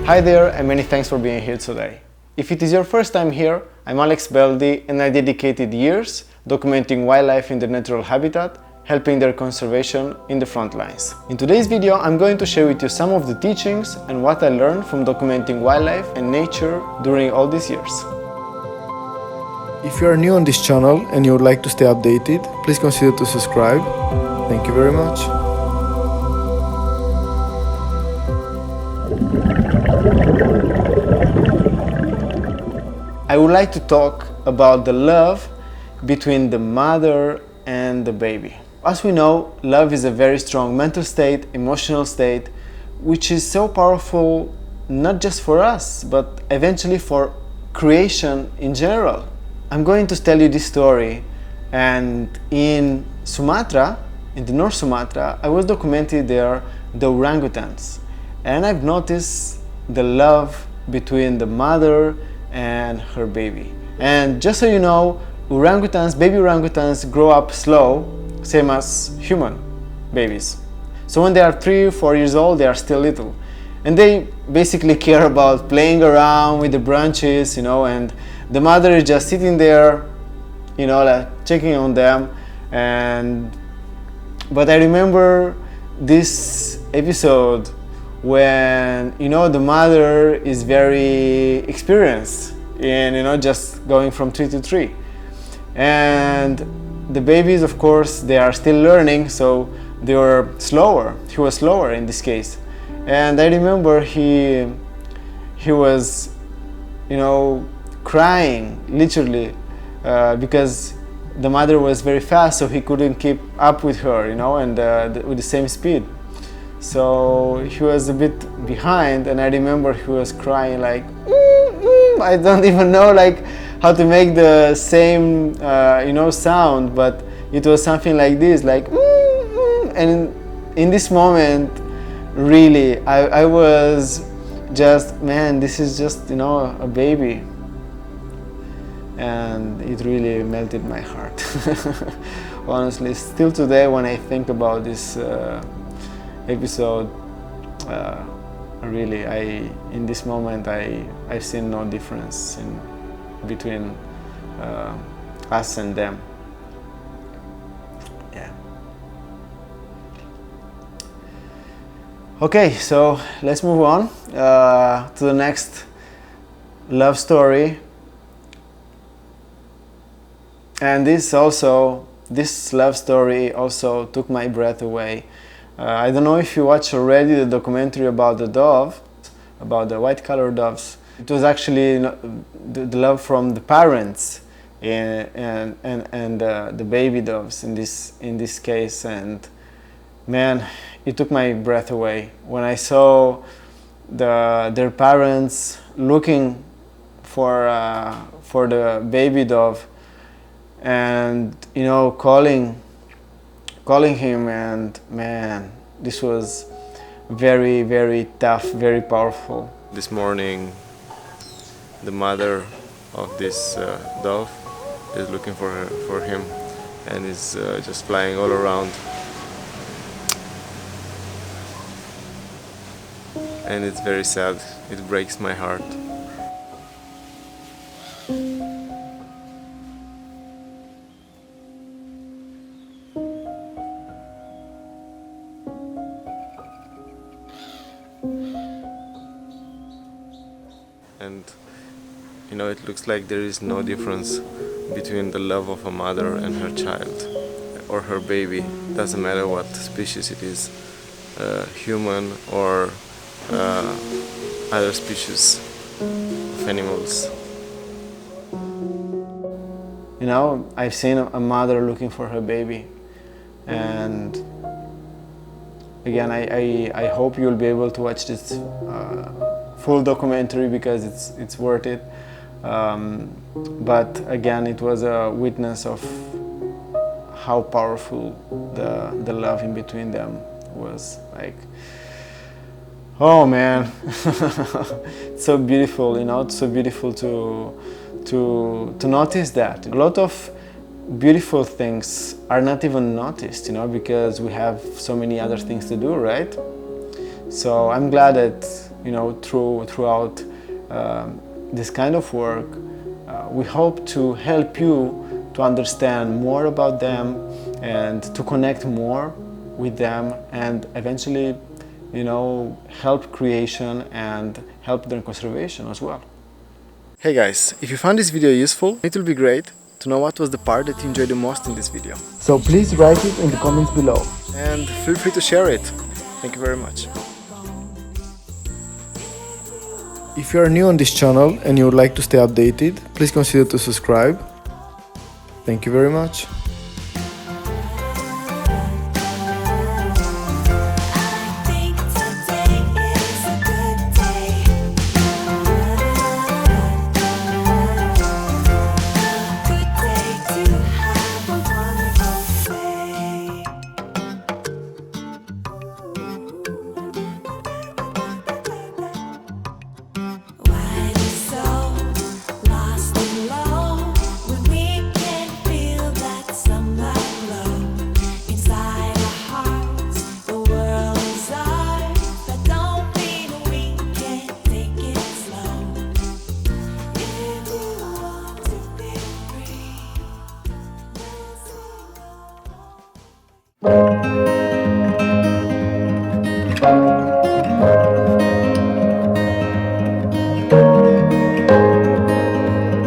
Hi there, and many thanks for being here today. If it is your first time here, I'm Alex Beldi, and I dedicated years documenting wildlife in their natural habitat, helping their conservation in the front lines. In today's video, I'm going to share with you some of the teachings and what I learned from documenting wildlife and nature during all these years. If you are new on this channel and you would like to stay updated, please consider to subscribe. Thank you very much. I would like to talk about the love between the mother and the baby. As we know, love is a very strong mental state, emotional state, which is so powerful not just for us, but eventually for creation in general. I'm going to tell you this story, and in Sumatra, in the North Sumatra, I was documenting there the orangutans, and I've noticed the love between the mother and her baby. And just so you know, orangutans, baby orangutans grow up slow, same as human babies. So when they are 3 or 4 years old, they are still little. And they basically care about playing around with the branches, and the mother is just sitting there, like checking on them. But I remember this episode when, the mother is very experienced in, just going from 3 to 3. And the babies, of course, they are still learning, so they were slower. He was slower in this case. And I remember he was, crying, literally, because the mother was very fast, so he couldn't keep up with her, and with the same speed. So he was a bit behind, and I remember he was crying like, I don't even know how to make the same, sound, but it was something like this, like, and in this moment, really, I was just, man, this is just, a baby. And it really melted my heart. Honestly, still today when I think about this episode, really, in this moment, I've seen no difference between us and them. Yeah. Okay, so let's move on to the next love story. And this love story also took my breath away. I don't know if you watched already the documentary about the dove, about the white colored doves. It was actually the love from the parents and the baby doves in this case. And man, it took my breath away when I saw their parents looking for the baby dove, and calling him, and man, this was very, very tough, very powerful. This morning, the mother of this dove is looking for him, and is just flying all around, and it's very sad. It breaks my heart. And it looks like there is no difference between the love of a mother and her child or her baby. Doesn't matter what species it is, human or other species of animals. I've seen a mother looking for her baby, and again, I hope you'll be able to watch this full documentary because it's worth it. But again, it was a witness of how powerful the love in between them was. Like, oh man, it's so beautiful, it's so beautiful to notice that. A lot of beautiful things are not even noticed, because we have so many other things to do, right? So I'm glad that throughout this kind of work. We hope to help you to understand more about them and to connect more with them, and eventually, help creation and help their conservation as well. Hey guys, if you found this video useful, it will be great to know what was the part that you enjoyed the most in this video. So please write it in the comments below. And feel free to share it. Thank you very much. If you are new on this channel and you would like to stay updated, please consider to subscribe. Thank you very much.